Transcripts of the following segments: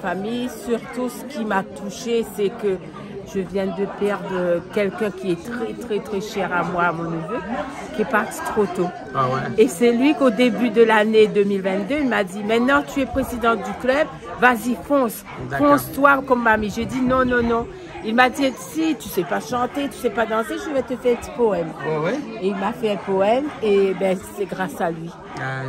famille. Surtout, ce qui m'a touchée, c'est que je viens de perdre quelqu'un qui est très, très, très cher à moi, à mon neveu, qui est parti trop tôt. Ah ouais. Et c'est lui qu'au début de l'année 2022, il m'a dit, maintenant tu es présidente du club, vas-y, fonce. Fonce-toi comme mamie. J'ai dit non, non, non. Il m'a dit, si tu sais pas chanter, tu sais pas danser, je vais te faire un petit poème. Ouais. Et il m'a fait un poème et ben, c'est grâce à lui.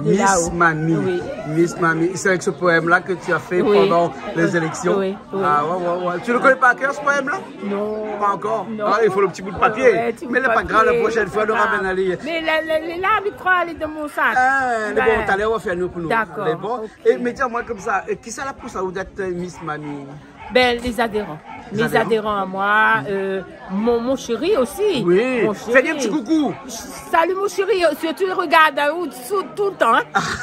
Miss Mamie. Oui. Miss Mamie. C'est avec ce poème-là que tu as fait pendant les élections. Oui. Ah, ouais. Tu ne connais pas à cœur ce poème-là? Non. Pas encore? Non. Ah, il faut le petit bout de papier. Ouais, mais il n'est pas grave, la prochaine fois, on aura bien aller. Mais les larmes, il croit aller dans mon sac. Mais bon, t'allais refaire nous pour nous. D'accord. Bon. Okay. Et mais dis-moi comme ça, qui ça la pousse à vous d'être Miss Mamie? Ben, les adhérents. Mes adhérents à moi, mon chéri aussi. Oui, fais un petit coucou. Salut mon chéri, surtout il regarde tout le temps. Hein.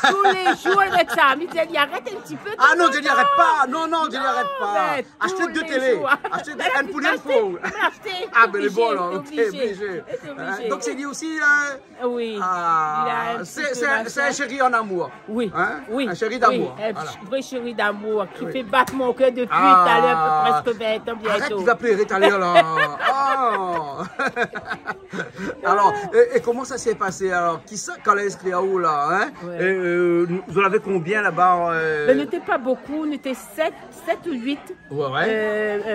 Tous les jours, il met ça. Il dit, arrête un petit peu. Ah non, je n'y arrête pas. Non, je n'y arrête pas. Ben, achetez 2 télé. Achetez un pour une fois. Ah, ben le bon, là. Ok, obligé. Donc c'est lui aussi. Oui. C'est un chéri en amour. Oui. Un chéri d'amour. Un vrai chéri d'amour qui fait battre mon cœur depuis tout à l'heure, presque 20 ans. Arrête, tu vas pleurer tout à l'heure là. Oh. Alors, et comment ça s'est passé alors? Qui ça quand elle a inscrit à où là? Hein? Vous en avez combien là-bas? Ben, n'était pas beaucoup, on était 7 ou 8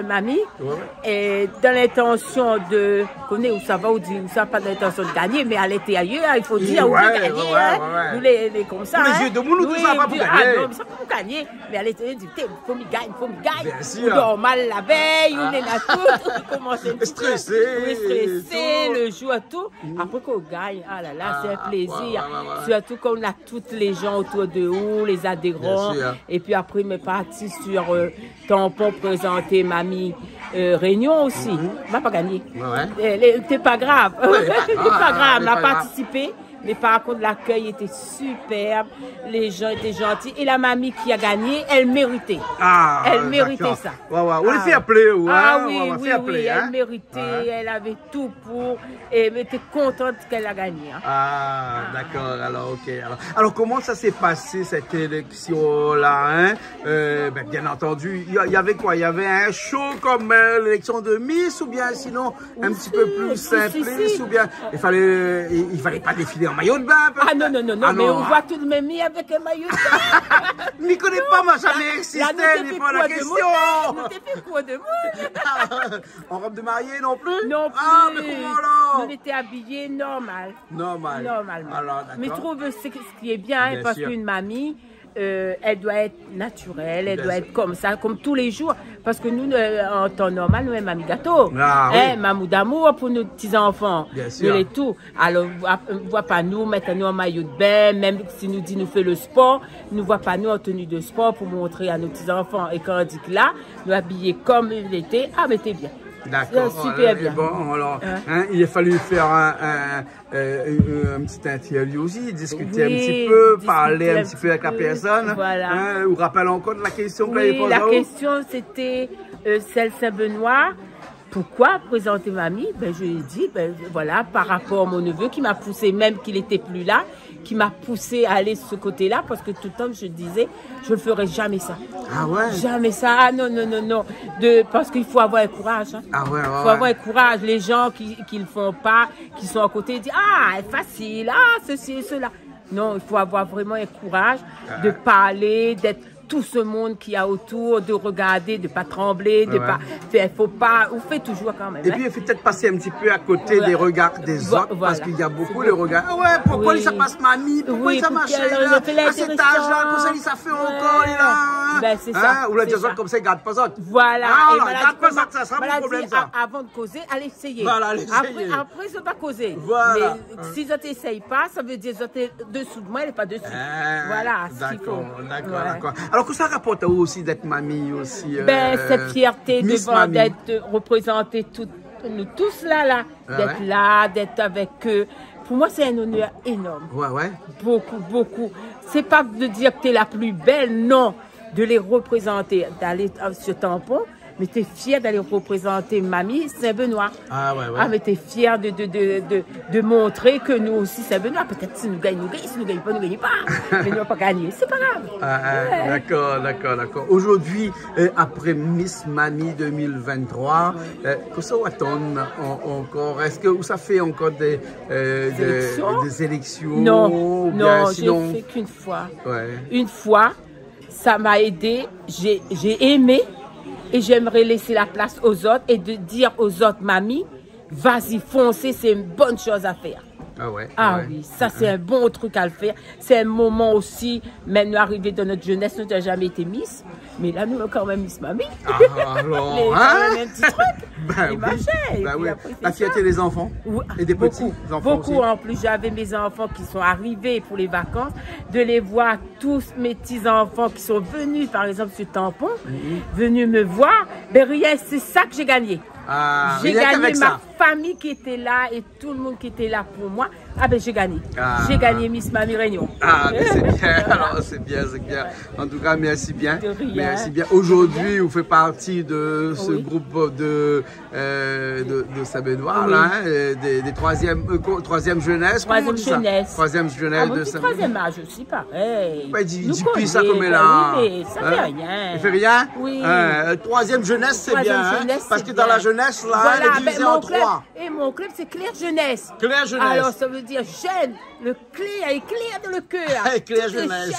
mamies. Et dans l'intention de, connaît où ça va, où ça pas d'intention de gagner, mais elle était ailleurs, il faut dire où gagner. Nous les comme ça. Pour les yeux de nous, tout ça pas pour gagner. Non, ça pas pour gagner. Mais elle était dit, il faut me gagner. Bien sûr. On dort mal la veille, on est là tout, on commence un petit stressé. Oui, stressé, le jour, tout. Après qu'on gagne, ah là là, c'est un plaisir. Surtout qu'on a toutes les gens autour de nous, les adhérents. Et puis après, il m'est parti sur tampon présenter mamie réunion aussi. On n'a pas gagné. C'est pas grave. C'est pas grave, on a participé. Mais par contre, l'accueil était superbe, les gens étaient gentils. Et la mamie qui a gagné, elle méritait. Elle méritait ça. On lui fait appeler. Oui, elle méritait, elle avait tout pour. Et elle était contente qu'elle a gagné. D'accord, alors ok. Alors comment ça s'est passé cette élection-là? Bien entendu, il y avait quoi? Il y avait un show comme l'élection de Miss ou bien sinon un petit peu plus simpliste ou bien il fallait pas défiler en maillot de bain? Mais on voit tout de même mis avec un maillot de bain. M'y connais pas, moi jamais existé, n'est pas la question. Nous t'es fait quoi de moi? En robe de mariée non plus? Non plus. Ah, mais comment alors? Nous étions habillés normalement. Alors, mais je trouve ce qui est bien, parce qu'une mamie, elle doit être naturelle, elle doit être comme ça, comme tous les jours. Parce que nous, en temps normal, nous, mamie gâteau. Mamou d'amour pour nos petits-enfants. Nous, les tout. Alors, on ne voit pas nous mettre nous en maillot de bain, même si nous dit nous fait le sport, nous ne voit pas nous en tenue de sport pour montrer à nos petits-enfants. Et quand on dit que là, nous habillés comme il était, mais t'es bien. D'accord. Super bien. Bon, alors, il a fallu faire un petit interview aussi, discuter un petit peu, parler un petit peu avec la personne. Voilà. Vous rappelez encore de la question que vous avez posée? La question, c'était celle Saint-Benoît. Pourquoi présenter mamie? Je lui ai dit, voilà, par rapport à mon neveu qui m'a poussé, même qu'il n'était plus là, qui m'a poussé à aller de ce côté-là, parce que tout le temps, je disais, je ne ferai jamais ça. Ah ouais? Jamais ça. Non. Parce qu'il faut avoir un courage. Il faut avoir un courage. Les gens qui ne le font pas, qui sont à côté, disent, c'est facile, ceci et cela. Non, il faut avoir vraiment un courage de parler, d'être tout ce monde qui a autour, de regarder, de ne pas trembler, de pas faire, faut pas, on fait toujours quand même. Et puis il faut peut-être passer un petit peu à côté des regards des autres, parce qu'il y a beaucoup de regards. Pourquoi ça passe mamie? Pourquoi ça marche là? À cet âge-là, comme ça fait encore là? C'est ça. Ou la des autres comme ça, ils gardent pas ça. Voilà. Garde pas ça, ça sera mon problème ça. Avant de causer, allez essayer. Voilà, allez essayer. Après, ça va causer. Voilà. Mais si ça t'essaye pas, ça veut dire que tu es dessous de moi, elle n'est pas dessus. Voilà. D'accord. Alors que ça rapporte à vous aussi d'être mamie aussi. Cette fierté devant d'être représentée nous tous là, d'être là, d'être avec eux. Pour moi, c'est un honneur énorme. Beaucoup. C'est pas de dire que tu es la plus belle, non. De les représenter, d'aller sur tampon, mais t'es fière d'aller représenter mamie Saint-Benoît. Ah ouais, ouais. Ah, mais t'es fière de montrer que nous aussi Saint-Benoît, peut-être si nous gagnons, si nous gagnons pas, nous gagnons pas. Mais nous n'avons pas gagné, c'est pas grave. Ouais. D'accord, d'accord, d'accord. Aujourd'hui, après Miss Mamie 2023, qu'est-ce qu'on attend encore? Est-ce que ça fait encore des élections? Non, non, sinon... j'ai fait qu'une fois. Ouais. Une fois, ça m'a aidé, j'ai aimé et j'aimerais laisser la place aux autres et de dire aux autres, mamie, vas-y, foncez, c'est une bonne chose à faire. Ah ouais. Ah ouais. Oui, ça c'est un bon truc à le faire. C'est un moment aussi, même nous arriver dans notre jeunesse, nous n'avons jamais été Miss, mais là nous avons quand même Miss Mamie. Ah alors, mais hein? un petit truc. Ben oui. Ben oui. La fierté des enfants et des petits enfants beaucoup aussi. En plus, j'avais mes enfants qui sont arrivés pour les vacances, de les voir tous mes petits enfants qui sont venus, par exemple sur Tampon, venus me voir. Ben rien, c'est ça que j'ai gagné. Ah, j'ai gagné ma famille qui était là et tout le monde qui était là pour moi. Ah ben j'ai gagné. J'ai gagné Miss Mamie Réunion. Ah mais c'est bien, alors c'est bien. En tout cas, merci bien. De rien. Merci bien. Aujourd'hui, vous faites partie de ce groupe de Saint-Benoît, là, hein, des troisième jeunesse. Troisième jeunesse. Troisième jeunesse de Saint-Benoît. Troisième âge aussi, pareil. Ouais, dis plus ça comme là. Oui, mais ça fait rien. Ça fait rien? Oui. Troisième jeunesse, c'est bien. Jeunesse, parce que dans la jeunesse, là, voilà, elle est divisée en trois. Et mon club, c'est Claire Jeunesse. Claire Jeunesse. Alors, ça veut dire jeune, le clair est clair dans le cœur. Claire Jeunesse.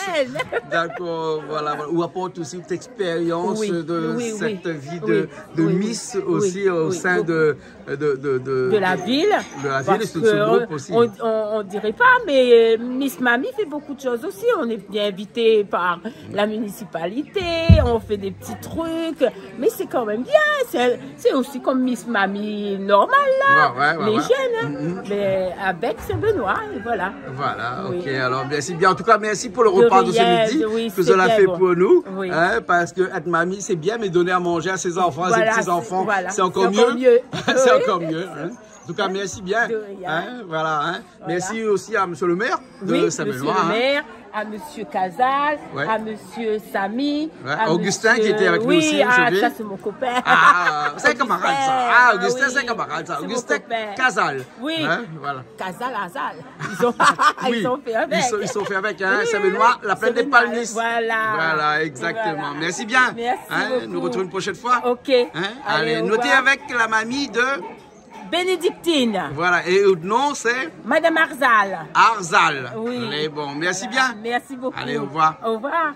D'accord, voilà. Ou apporte aussi toute expérience de cette vie de Miss aussi au sein de la ville. De la ville et de ce groupe aussi. On dirait pas, mais Miss Mamie fait beaucoup de choses aussi. On est bien invité par la municipalité, on fait des petits trucs, mais c'est quand même bien. C'est aussi comme Miss Mamie normale, là. Les jeunes, mais avec Saint-Benoît, et voilà. Voilà, ok. Alors, merci bien. En tout cas, merci pour le repas de ce midi que vous avez fait pour nous. Hein, parce que être mamie, c'est bien, mais donner à manger à ses enfants, à ses petits-enfants, c'est encore mieux. C'est encore mieux. Hein. En tout cas, merci bien. Hein, voilà, hein. Merci aussi à monsieur le maire de Saint-Benoît. Monsieur le maire, à monsieur Casal, à monsieur Samy, à Augustin qui était avec nous aussi aujourd'hui. Ça c'est mon copain. Ah, c'est un camarade ça. Augustin, c'est un camarade ça. Augustin Casal. Oui. Hein, voilà. Casal, Azal. Ils ont fait avec. Ils sont fait avec, hein. Saint-Benoît, la plaine des Palmistes. Voilà, exactement. Merci bien. Merci beaucoup. Nous retrouvons une prochaine fois. Ok. Allez, notez avec la mamie de Bénédictine. Voilà, et le nom c'est Madame Arzal. Arzal. Oui. Allez, bon, merci bien. Merci beaucoup. Allez, au revoir. Au revoir.